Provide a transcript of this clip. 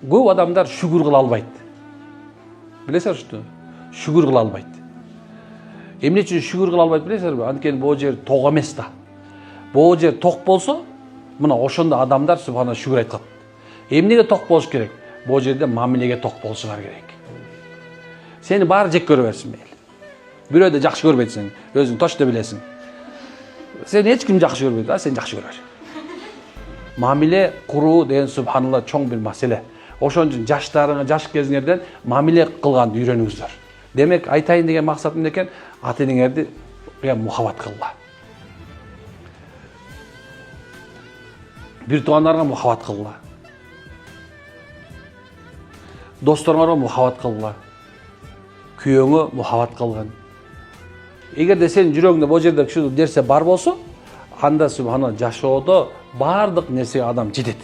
Көп адамдар шүгүр кыла албайт. Билесиңер что? Шүгүр кыла албайт. Эмне үчүн шүгүр кыла албайт билесиңерби? Анткени бул жер ток эмес да. Бул жер ток болсо, мына ошондо адамдар субхана шүгүр айткат. Эмнеге ток болуш керек? Бул жерде мамилеге ток болушуңар керек. Сени баары жек көрө берсин мейли. Бирөөдө жакшы көрбөйтсүң, өзүң точно билесиң. Сени эч ким жакшы көрбөйт, а сен жакшы көрөр. Мамиле куруу деген субханалла чоң бир маселе. Ошон үчүн жаштарыңа, жаш кезиңерден мамиле кылганды үйрөнүңүздөр. Демек, айтайын деген максатым экен, ата-энеңерди мухаббат кылгыла. Бир туугандарга мухаббат кылгыла. Досторуңарга мухаббат кылгыла. Күйөөңө мухаббат кылгын. Эгерде сенин жүрөгүңдө бул жерде ушул нерсе бар болсо, анда субханалла жашоодо бардык нерсеге адам жетет.